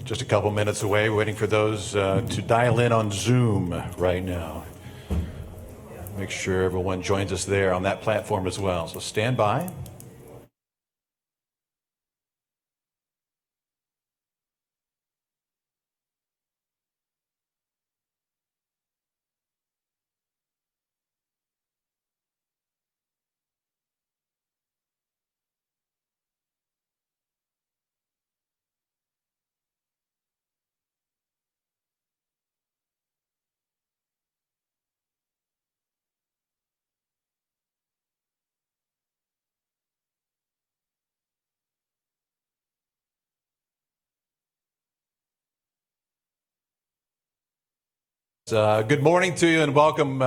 Just a couple minutes away, waiting for those to dial in on Zoom right now. Make sure everyone joins us there on that platform as well. So stand by. Good morning to you and welcome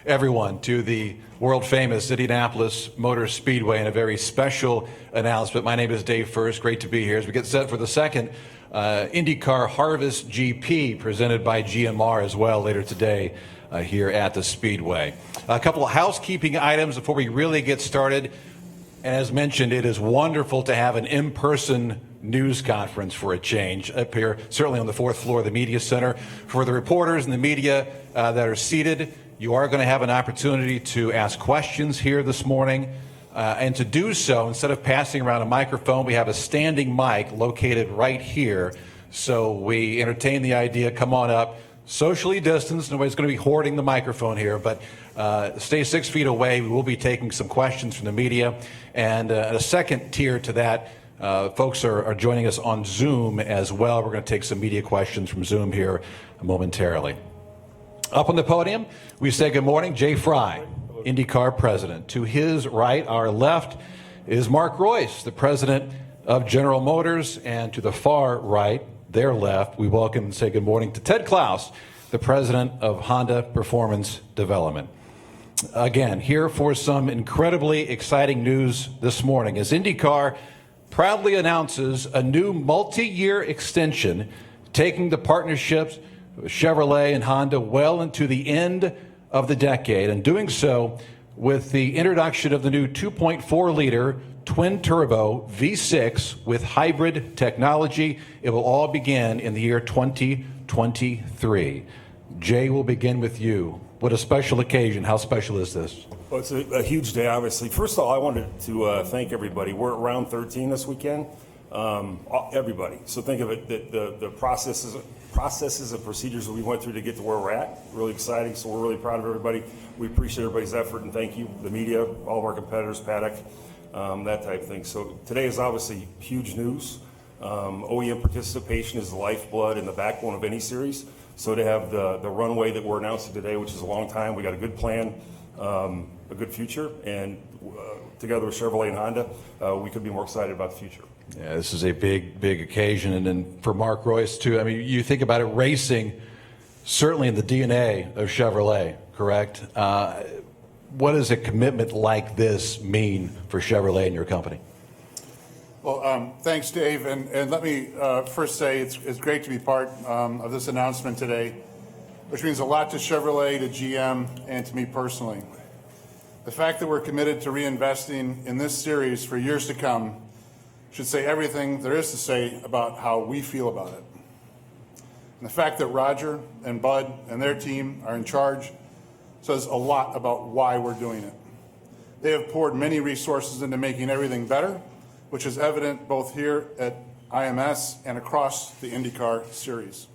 everyone to the world famous Indianapolis Motor Speedway and a very special announcement. My name is Dave First. Great to be here as we get set for the second IndyCar Harvest GP presented by GMR as well later today here at the Speedway. A couple of housekeeping items before we really get started. As mentioned, it is wonderful to have an in-person news conference for a change up here, certainly on the fourth floor of the Media Center. For the reporters and the media that are seated, you are going to have an opportunity to ask questions here this morning. And to do so, instead of passing around a microphone, we have a standing mic located right here. So we entertain the idea, come on up, socially distanced. Nobody's going to be hoarding the microphone here, but stay 6 feet away. We will be taking some questions from the media. And a second tier to that, folks are joining us on Zoom as well. We're going to take some media questions from Zoom here momentarily. Up on the podium, we say good morning, Jay Frye, IndyCar president. To his right, our left, is Mark Royce, the president of General Motors. And to the far right, their left, we welcome and say good morning to Ted Klaus, the president of Honda Performance Development. Again, here for some incredibly exciting news this morning as IndyCar proudly announces a new multi-year extension taking the partnerships with Chevrolet and Honda well into the end of the decade, and doing so with the introduction of the new 2.4-liter twin-turbo V6 with hybrid technology. It will all begin in the year 2023. Jay, will begin with you. What a special occasion. How special is this? Well, it's a huge day, obviously. First of all, I wanted to thank everybody. We're at round 13 this weekend. Everybody. So think of it, the processes and procedures that we went through to get to where we're at. Really exciting. So we're really proud of everybody. We appreciate everybody's effort, and thank you, the media, all of our competitors, Paddock, that type of thing. So today is obviously huge news. OEM participation is the lifeblood and the backbone of any series. So to have the runway that we're announcing today, which is a long time, we got a good plan, a good future, and together with Chevrolet and Honda, we could be more excited about the future. Yeah, this is a big occasion, and then for Mark Royce too. I mean, you think about it, racing, certainly in the DNA of Chevrolet, correct? What does a commitment like this mean for Chevrolet and your company? Well, thanks, Dave. And let me first say it's great to be part of this announcement today, which means a lot to Chevrolet, to GM, and to me personally. The fact that we're committed to reinvesting in this series for years to come should say everything there is to say about how we feel about it. And the fact that Roger and Bud and their team are in charge says a lot about why we're doing it. They have poured many resources into making everything better, which is evident both here at IMS and across the IndyCar series.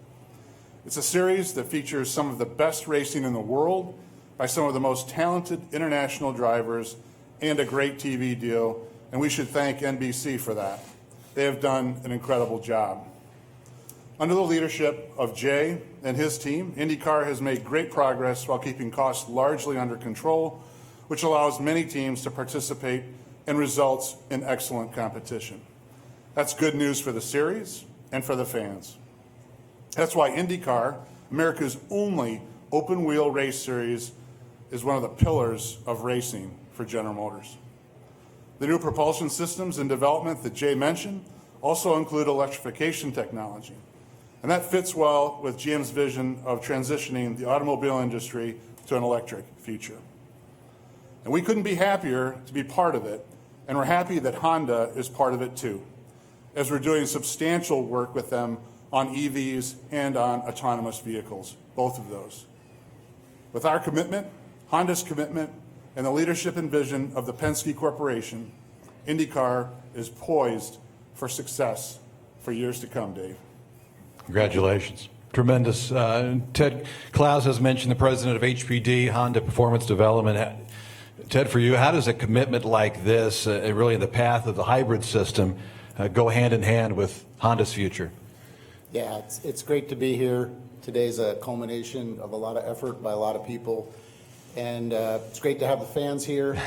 It's a series that features some of the best racing in the world by some of the most talented international drivers and a great TV deal, and we should thank NBC for that. They have done an incredible job. Under the leadership of Jay and his team, IndyCar has made great progress while keeping costs largely under control, which allows many teams to participate and results in excellent competition. That's good news for the series and for the fans. That's why IndyCar, America's only open-wheel race series, is one of the pillars of racing for General Motors. The new propulsion systems in development that Jay mentioned also include electrification technology, and that fits well with GM's vision of transitioning the automobile industry to an electric future. And we couldn't be happier to be part of it, and we're happy that Honda is part of it too, as we're doing substantial work with them on EVs and on autonomous vehicles, both of those. With our commitment, Honda's commitment, and the leadership and vision of the Penske Corporation, INDYCAR is poised for success for years to come, Dave. Congratulations. Tremendous. Ted Klaus has mentioned the president of HPD, Honda Performance Development. Ted, for you, how does a commitment like this, really in the path of the hybrid system, go hand in hand with Honda's future? Yeah, it's great to be here. Today's a culmination of a lot of effort by a lot of people. And it's great to have the fans here.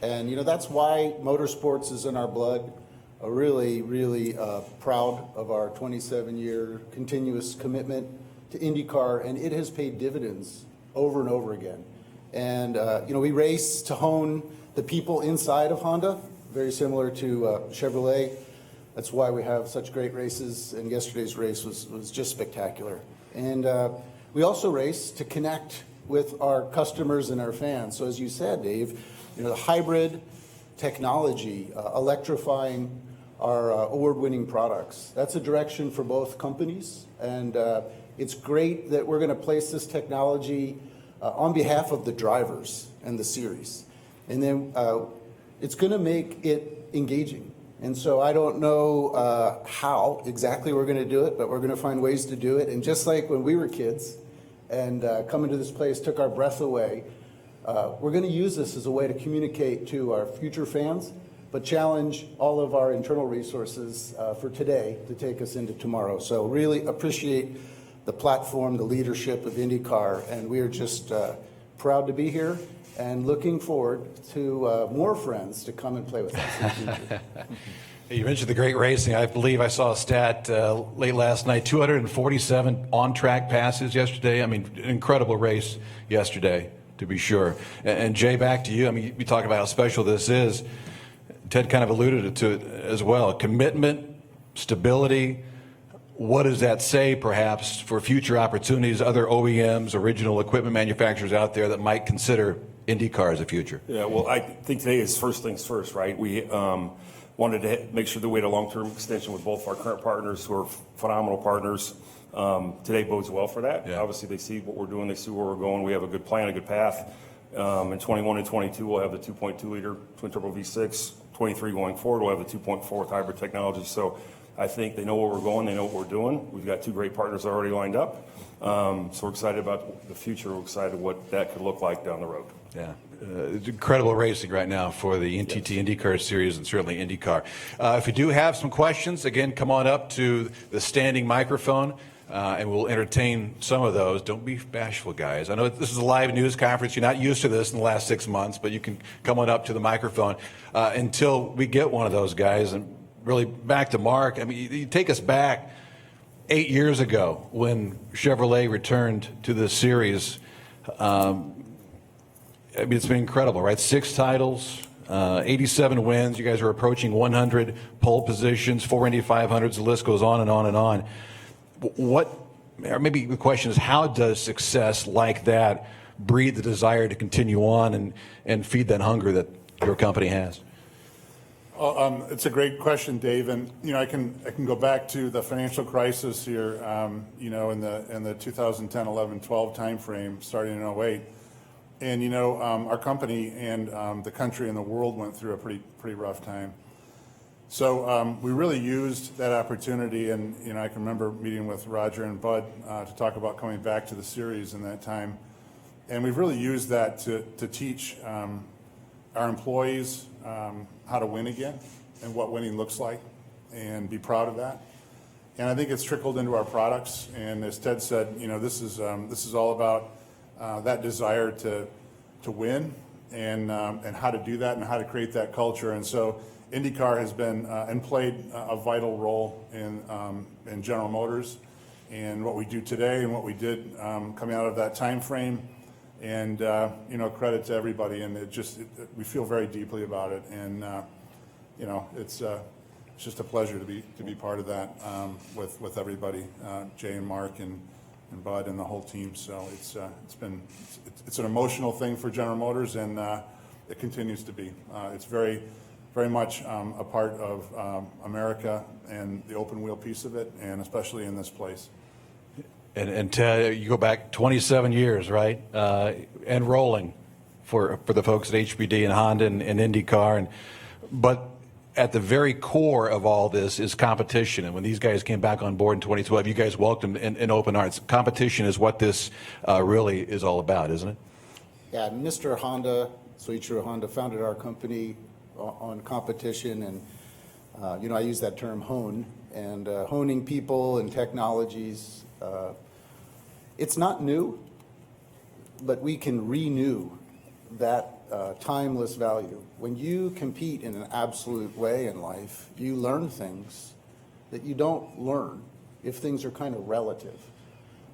And, you know, that's why motorsports is in our blood. Really, really proud of our 27-year continuous commitment to INDYCAR, and it has paid dividends over and over again. And, you know, we race to hone the people inside of Honda, very similar to Chevrolet. That's why we have such great races, and yesterday's race was just spectacular. And we also race to connect with our customers and our fans. So as you said, Dave, you know, the hybrid technology, electrifying our award-winning products, that's a direction for both companies. And it's great that we're going to place this technology on behalf of the drivers and the series. And then it's going to make it engaging. And so I don't know how exactly we're going to do it, but we're going to find ways to do it. And just like when we were kids and coming to this place took our breath away, we're going to use this as a way to communicate to our future fans, but challenge all of our internal resources for today to take us into tomorrow. So really appreciate the platform, the leadership of INDYCAR, and we are just proud to be here and looking forward to more friends to come and play with us in the future. You mentioned the great racing. I believe I saw a stat late last night, 247 on-track passes yesterday. I mean, incredible race yesterday, to be sure. And Jay, back to you. I mean, you talk about how special this is. Ted kind of alluded to it as well. Commitment, stability. What does that say, perhaps, for future opportunities, other OEMs, original equipment manufacturers out there that might consider INDYCAR as a future? Yeah, well, I think today is first things first, right? We wanted to make sure that we had a long-term extension with both our current partners, who are phenomenal partners. Today bodes well for that. Yeah. Obviously, they see what we're doing, they see where we're going. We have a good plan, a good path. In 21 and 22, we'll have the 2.2-liter twin-turbo V6. 23 going forward, we'll have the 2.4 with hybrid technology. So I think they know where we're going, they know what we're doing. We've got two great partners already lined up. So we're excited about the future. We're excited what that could look like down the road. Yeah, it's incredible racing right now for the NTT INDYCAR Series and certainly INDYCAR. If you do have some questions, again, come on up to the standing microphone and we'll entertain some of those. Don't be bashful, guys. I know this is a live news conference. You're not used to this in the last 6 months, but you can come on up to the microphone until we get one of those guys. And really back to Mark, I mean, you take us back 8 years ago when Chevrolet returned to the series. I mean, it's been incredible, right? 6 titles, 87 wins. You guys are approaching 100 pole positions, 4 Indy 500s. The list goes on and on and on. What, or maybe the question is, how does success like that breed the desire to continue on and feed that hunger that your company has? It's a great question, Dave, and you know I can go back to the financial crisis here, you know, in the 2010, 11, 12 timeframe, starting in 08, and you know our company and the country and the world went through a pretty rough time. So we really used that opportunity, and you know I can remember meeting with Roger and Bud to talk about coming back to the series in that time, and we've really used that to teach our employees how to win again and what winning looks like, and be proud of that. And I think it's trickled into our products. And as Ted said, you know, this is all about that desire to win and how to do that and how to create that culture. And so INDYCAR has been and played a vital role in General Motors and what we do today and what we did coming out of that time frame. And you know, credit to everybody, and we feel very deeply about it, and you know, it's just a pleasure to be part of that with everybody, Jay and Mark and Bud and the whole team. So it's an emotional thing for General Motors, and it continues to be. It's very very much a part of America and the open wheel piece of it, and especially in this place. And Ted, you go back 27 years, right? And rolling for the folks at HPD and Honda and IndyCar. But at the very core of all this is competition. And when these guys came back on board in 2012, you guys welcomed in open arms. Competition is what this really is all about, isn't it? Yeah, Mr. Honda, Soichiro Honda, founded our company on competition, and I use that term hone, and honing people and technologies. It's not new, but we can renew that timeless value. When you compete in an absolute way in life, you learn things that you don't learn if things are kind of relative.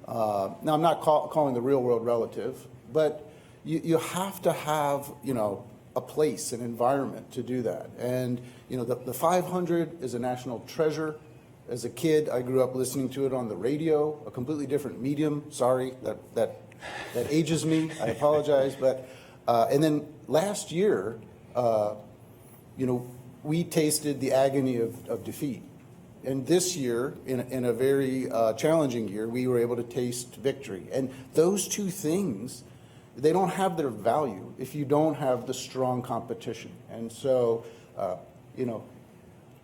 Now, I'm not calling the real world relative, but you have to have, a place, an environment to do that. And, the 500 is a national treasure. As a kid, I grew up listening to it on the radio, a completely different medium. Sorry, that ages me. I apologize. But and then last year, we tasted the agony of defeat. And this year, in a very challenging year, we were able to taste victory. And those two things, they don't have their value if you don't have the strong competition. And so,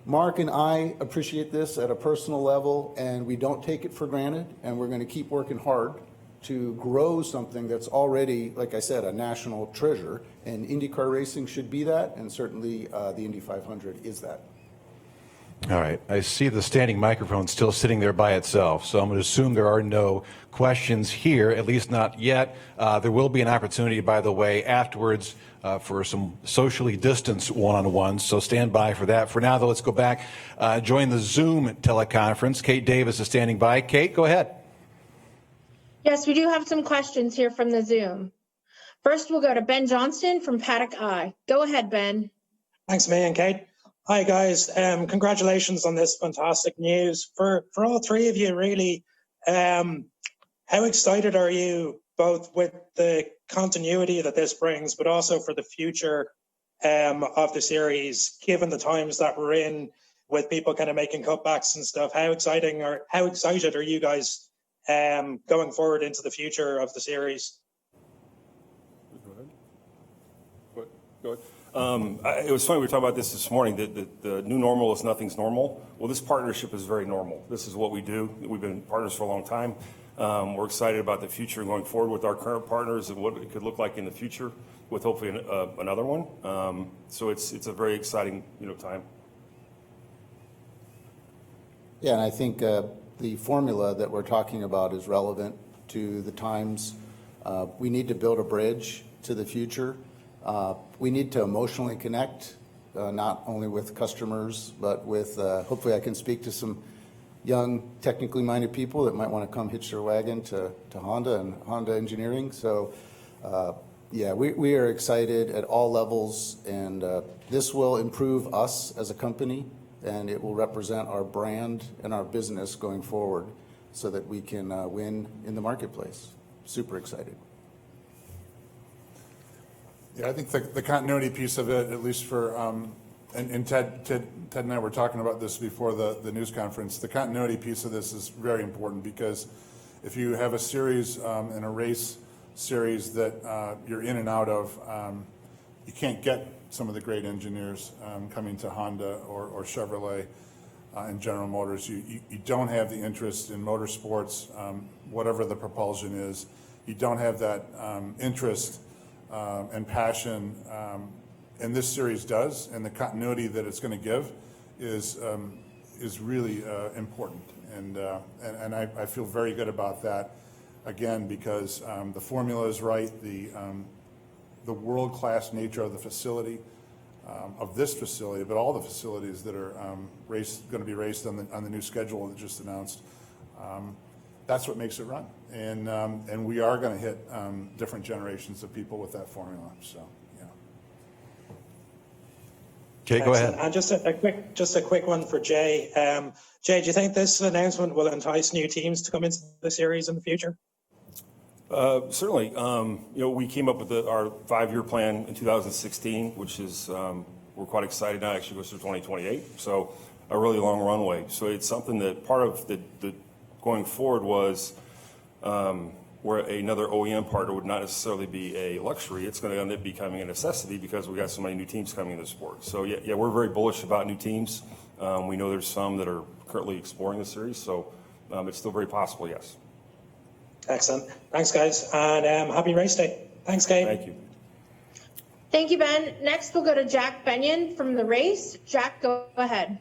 Mark and I appreciate this at a personal level, and we don't take it for granted, and we're going to keep working hard to grow something that's already, like I said, a national treasure, and IndyCar racing should be that, and certainly the Indy 500 is that. All right. I see the standing microphone still sitting there by itself, so I'm going to assume there are no questions here, at least not yet. There will be an opportunity, by the way, afterwards for some socially distanced one-on-ones, so stand by for that. For now, though, let's go back, join the Zoom teleconference. Kate Davis is standing by. Kate, go ahead. Yes, we do have some questions here from the Zoom. First, we'll go to Ben Johnston from Paddock Eye. Go ahead, Ben. Thanks, May and Kate. Hi, guys. Congratulations on this fantastic news. For all three of you, really, how excited are you both with the continuity that this brings, but also for the future of the series, given the times that we're in with people kind of making cutbacks and stuff? How excited are you guys going forward into the future of the series? Go ahead. It was funny, we were talking about this morning, that the new normal is nothing's normal. Well, this partnership is very normal. This is what we do. We've been partners for a long time. We're excited about the future going forward with our current partners and what it could look like in the future with hopefully another one. So it's a very exciting time. Yeah, and I think the formula that we're talking about is relevant to the times. We need to build a bridge to the future. We need to emotionally connect, not only with customers, but with, hopefully I can speak to some young, technically minded people that might want to come hitch their wagon to Honda and Honda engineering. So, yeah, we are excited at all levels, and this will improve us as a company, and it will represent our brand and our business going forward so that we can win in the marketplace. Super excited. Yeah, I think the continuity piece of it, at least for, and Ted and I were talking about this before the news conference, the continuity piece of this is very important, because if you have a series and a race series that you're in and out of, you can't get some of the great engineers coming to Honda or Chevrolet and General Motors. You don't have the interest in motorsports, whatever the propulsion is. You don't have that interest and passion, and this series does, and the continuity that it's going to give is really important, and I feel very good about that, again, because the formula is right, the world-class nature of the facility, of this facility, but all the facilities that are going to be raced on the new schedule that just announced. That's what makes it run, and we are going to hit different generations of people with that formula. So, yeah. Okay, go ahead. And just a quick one for Jay. Jay, do you think this announcement will entice new teams to come into the series in the future? Certainly. We came up with our 5-year plan in 2016, which is we're we're quite excited now. It actually goes through 2028, so a really long runway. So it's something that part of the going forward was where another OEM partner would not necessarily be a luxury. It's going to end up becoming a necessity because we got so many new teams coming into the sport. So yeah, we're very bullish about new teams. We know there's some that are currently exploring the series, so it's still very possible, yes. Excellent. Thanks, guys, and happy race day. Thanks, Gabe. Thank you. Thank you, Ben. Next, we'll go to Jack Benyon from The Race. Jack, go ahead.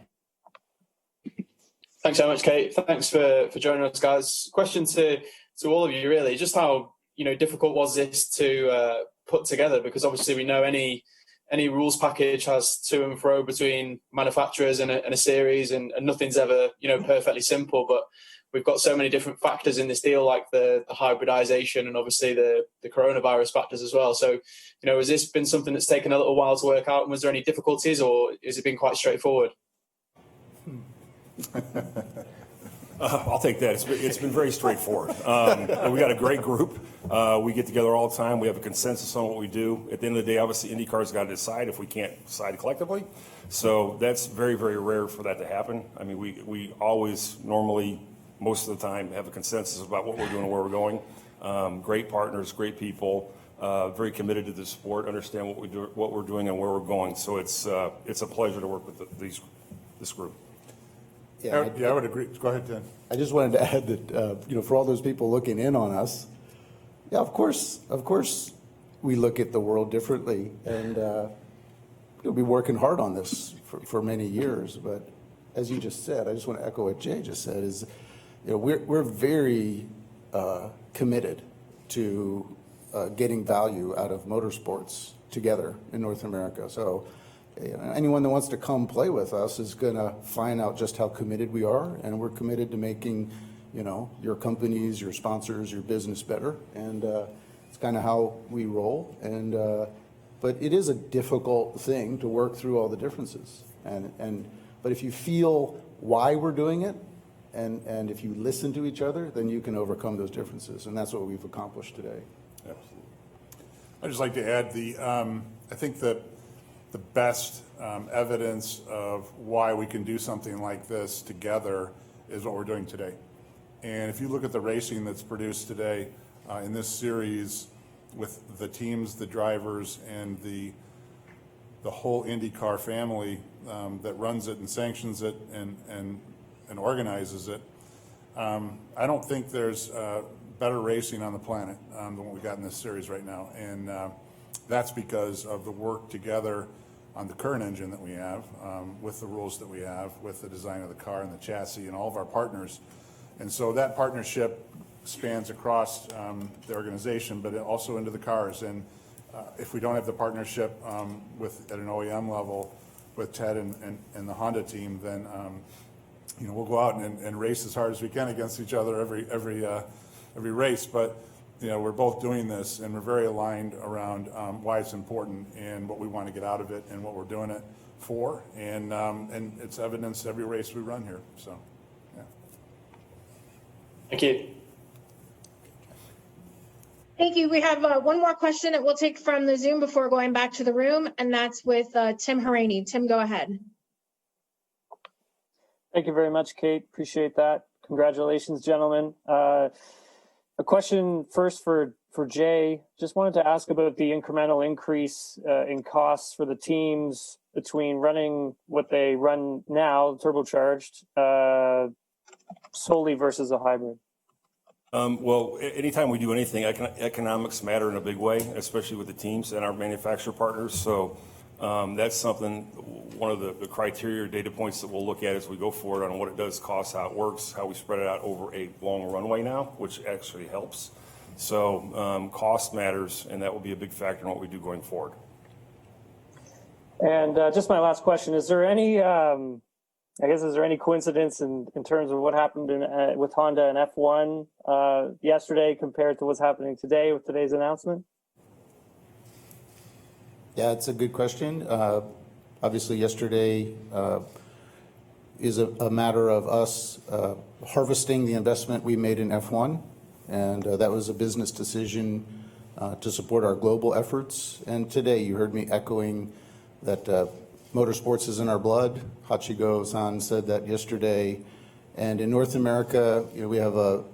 Thanks so much, Kate. Thanks for joining us, guys. Question to all of you, really, just how difficult was this to put together? Because obviously we know any rules package has to and fro between manufacturers and a series, and nothing's ever perfectly simple. But we've got so many different factors in this deal, like the hybridization and obviously the coronavirus factors as well. So has this been something that's taken a little while to work out? And was there any difficulties, or has it been quite straightforward? I'll take that. It's been very straightforward. We got a great group. We get together all the time. We have a consensus on what we do. At the end of the day, obviously, IndyCar's got to decide if we can't decide collectively. So that's very, very rare for that to happen. I mean, we always normally, most of the time, have a consensus about what we're doing and where we're going. Great partners, great people, very committed to the sport, understand what we're doing and where we're going. So it's a pleasure to work with this group. Yeah, I would agree. Go ahead, Ted. I just wanted to add that, for all those people looking in on us, yeah, of course, we look at the world differently, and we'll be working hard on this for many years. But as you just said, I just want to echo what Jay just said, is we're very committed to getting value out of motorsports together in North America. So anyone that wants to come play with us is going to find out just how committed we are, and we're committed to making, your companies, your sponsors, your business better, and it's kind of how we roll. And but it is a difficult thing to work through all the differences, but if you feel why we're doing it, and if you listen to each other, then you can overcome those differences, and that's what we've accomplished today. Absolutely. I'd just like to add I think that the best evidence of why we can do something like this together is what we're doing today. And if you look at the racing that's produced today in this series with the teams, the drivers, and the whole IndyCar family that runs it and sanctions it and organizes it, I don't think there's better racing on the planet than what we got in this series right now. And that's because of the work together on the current engine that we have, with the rules that we have, with the design of the car and the chassis and all of our partners. And so that partnership spans across the organization, but also into the cars. And if we don't have the partnership at an OEM level with Ted and the Honda team, then we'll go out and race as hard as we can against each other every race. But we're both doing this, and we're very aligned around why it's important and what we want to get out of it and what we're doing it for. And it's evidenced every race we run here. So, yeah. Thank you. Thank you. We have one more question that we'll take from the Zoom before going back to the room, and that's with Tim Haraney. Tim, go ahead. Thank you very much, Kate. Appreciate that. Congratulations, gentlemen. A question first for Jay. Just wanted to ask about the incremental increase in costs for the teams between running what they run now, turbocharged, solely versus a hybrid. Well, anytime we do anything, economics matter in a big way, especially with the teams and our manufacturer partners. So that's something, one of the criteria or data points that we'll look at as we go forward on what it does cost, how it works, how we spread it out over a long runway now, which actually helps. So cost matters, and that will be a big factor in what we do going forward. And just my last question, is there any, is there any coincidence in terms of what happened with Honda and F1 yesterday compared to what's happening today with today's announcement? Yeah, it's a good question. Obviously, yesterday is a matter of us harvesting the investment we made in F1, and that was a business decision to support our global efforts. And today, you heard me echoing that motorsports is in our blood. Hachigo-san said that yesterday. And in North America, we have a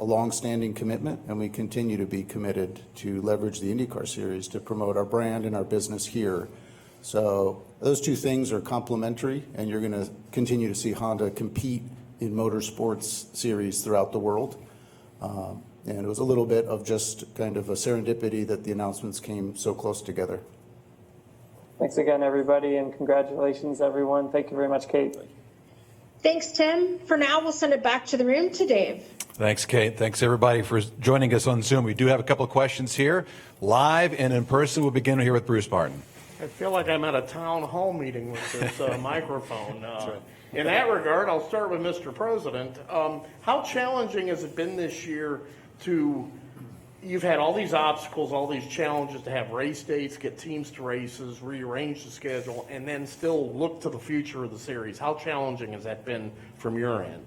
long-standing commitment, and we continue to be committed to leverage the IndyCar Series to promote our brand and our business here. So those two things are complementary, and you're going to continue to see Honda compete in motorsports series throughout the world. And it was a little bit of just kind of a serendipity that the announcements came so close together. Thanks again, everybody, and congratulations, everyone. Thank you very much, Kate. Thanks, Tim. For now, we'll send it back to the room to Dave. Thanks, Kate. Thanks, everybody, for joining us on Zoom. We do have a couple of questions here, live and in person. We'll begin here with Bruce Martin. I feel like I'm at a town hall meeting with this microphone. In that regard, I'll start with Mr. President. How challenging has it been this year you've had all these obstacles, all these challenges to have race dates, get teams to races, rearrange the schedule, and then still look to the future of the series? How challenging has that been from your end?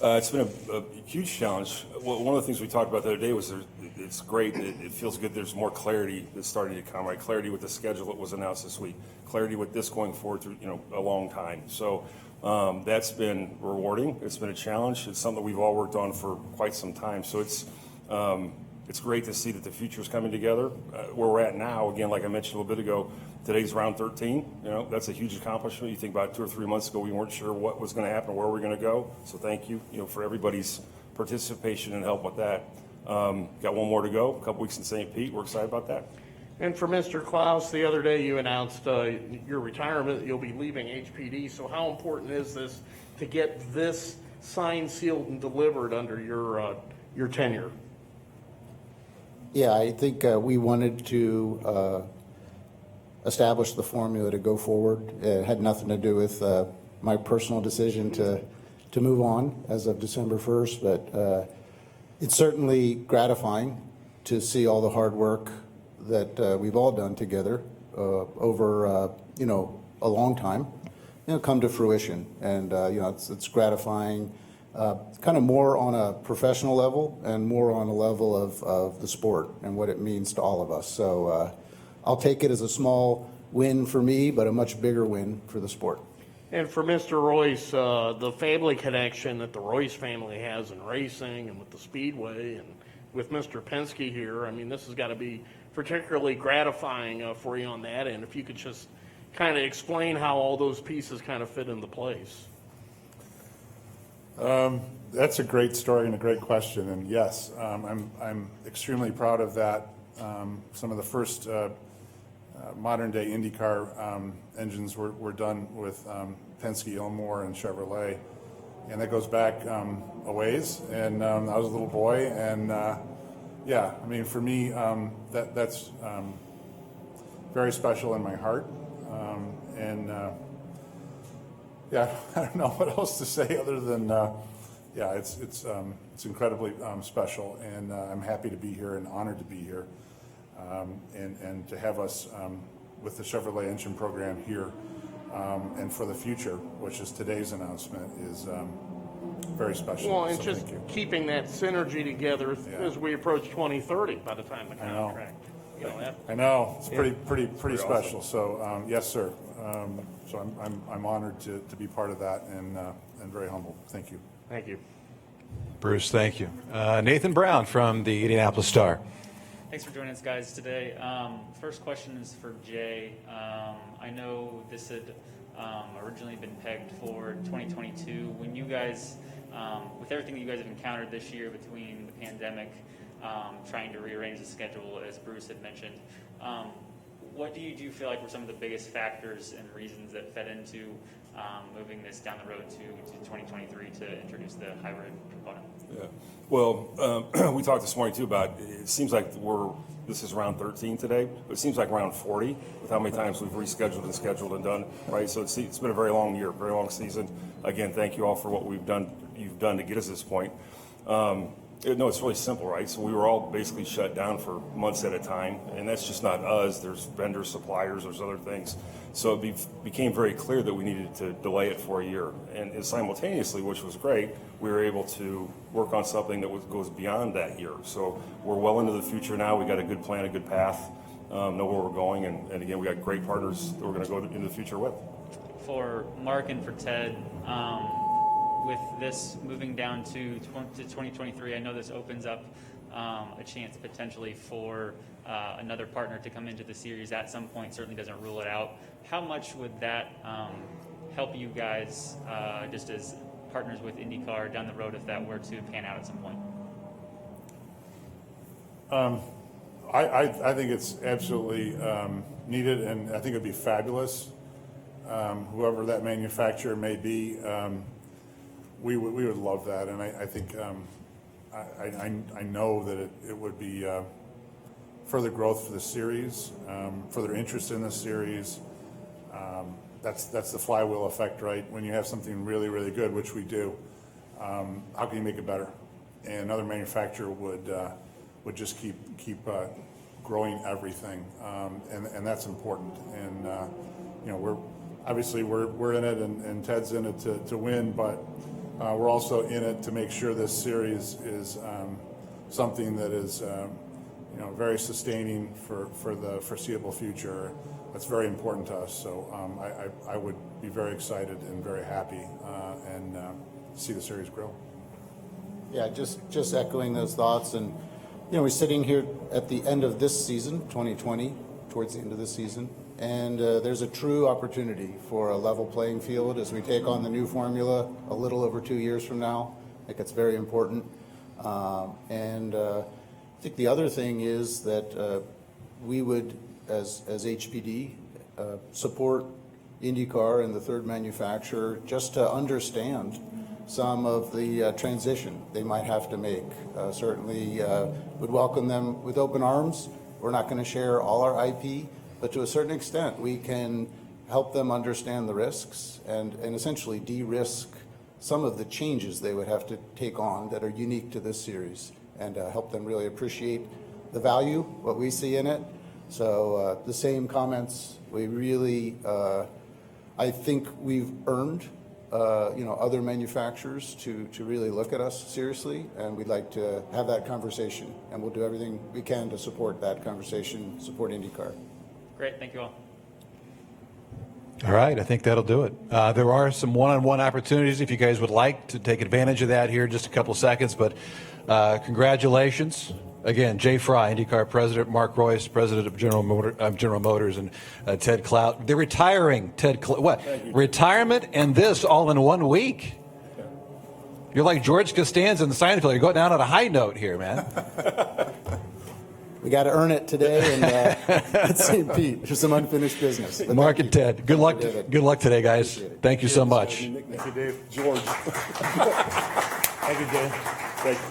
It's been a huge challenge. Well, one of the things we talked about the other day was it's great. It feels good. There's more clarity that's starting to come, right? Clarity with the schedule that was announced this week. Clarity with this going forward through, a long time. So that's been rewarding. It's been a challenge. It's something that we've all worked on for quite some time. So it's great to see that the future is coming together. Where we're at now, again, like I mentioned a little bit ago, today's round 13. That's a huge accomplishment. You think about 2 or 3 months ago, we weren't sure what was going to happen, where we're going to go. So thank you, for everybody's participation and help with that. Got one more to go. A couple weeks in St. Pete. We're excited about that. And for Mr. Klaus, the other day you announced your retirement. You'll be leaving HPD. So how important is this to get this signed, sealed, and delivered under your tenure? Yeah, I think we wanted to establish the formula to go forward. It had nothing to do with my personal decision to move on as of December 1st, but it's certainly gratifying to see all the hard work that we've all done together over a long time come to fruition. And it's gratifying. Kind of more on a professional level and more on a level of the sport and what it means to all of us. So I'll take it as a small win for me, but a much bigger win for the sport. And for Mr. Royce, the family connection that the Royce family has in racing and with the Speedway and with Mr. Penske here, I mean, this has got to be particularly gratifying for you on that end. If you could just kind of explain how all those pieces kind of fit into place. That's a great story and a great question, and yes, I'm extremely proud of that. Some of the first modern-day IndyCar engines were done with Penske, Ilmore, and Chevrolet, and that goes back a ways. And I was a little boy, and yeah, I mean, for me, that's very special in my heart, and. Yeah, I don't know what else to say other than, yeah, it's incredibly special, and I'm happy to be here and honored to be here, and to have us with the Chevrolet engine program here, and for the future, which is today's announcement, is very special. Well, and so just keeping that synergy together as we approach 2030 by the time the contract. I know it's pretty special. So yes, sir. So I'm honored to be part of that, and very humbled. Thank you. Thank you, Bruce. Thank you, Nathan Brown from the Indianapolis Star. Thanks for joining us, guys, today. First question is for Jay. I know this had originally been pegged for 2022. When you guys, with everything that you guys have encountered this year between the pandemic, trying to rearrange the schedule, as Bruce had mentioned, what do you feel like were some of the biggest factors and reasons that fed into moving this down the road to 2023 to introduce the hybrid component? Yeah. Well, we talked this morning too about it seems like this is round 13 today, but it seems like round 40 with how many times we've rescheduled and scheduled and done, right? So it's been a very long year, very long season. Again, thank you all for what you've done to get us to this point. No, it's really simple, right? So we were all basically shut down for months at a time, and that's just not us. There's vendors, suppliers, there's other things. So it became very clear that we needed to delay it for a year. And simultaneously, which was great, we were able to work on something that goes beyond that year. So we're well into the future now. We got a good plan, a good path, know where we're going, and again, we got great partners that we're going to go into the future with. For Mark and for Ted, with this moving down to 2023, I know this opens up a chance potentially for another partner to come into the series at some point. Certainly doesn't rule it out. How much would that help you guys just as partners with IndyCar down the road if that were to pan out at some point? I think it's absolutely needed, and I think it'd be fabulous. Whoever that manufacturer may be, we would love that, and I think I know that it would be further growth for the series, further interest in the series. That's the flywheel effect, right? When you have something really, really good, which we do, how can you make it better? And another manufacturer would just keep growing everything, and that's important. And you know, we're in it, and Ted's in it to win, but we're also in it to make sure this series is something that is you know, very sustaining for the foreseeable future. That's very important to us. So I would be very excited and very happy and see the series grow. Yeah, just echoing those thoughts. And, you know, we're sitting here at the end of this season, 2020, towards the end of this season, and there's a true opportunity for a level playing field as we take on the new formula a little over 2 years from now. I think it's very important. And I think the other thing is that we would, as HPD, support IndyCar and the third manufacturer just to understand some of the transition they might have to make. Certainly would welcome them with open arms. We're not going to share all our IP, but to a certain extent we can help them understand the risks and essentially de-risk some of the changes they would have to take on that are unique to this series, and help them really appreciate the value, what we see in it. So the same comments, we really, I think we've earned you know, other manufacturers to really look at us seriously, and we'd like to have that conversation, and we'll do everything we can to support that conversation, support IndyCar. Great, thank you all. All right, I think that'll do it. There are some one-on-one opportunities if you guys would like to take advantage of that here in just a couple seconds, but congratulations. Again, Jay Frye, IndyCar president, Mark Royce, president of General Motors, and Ted Klaus. They're retiring, Ted Klaus. What? Retirement and this all in 1 week? You're like George Costanza in Seinfeld. You're going down on a high note here, man. We got to earn it today, and at St. Pete, there's some unfinished business. But Mark and Ted, good luck today, guys. Thank you so much. Thank you, Dave. George. Thank you, Dave. Thank you.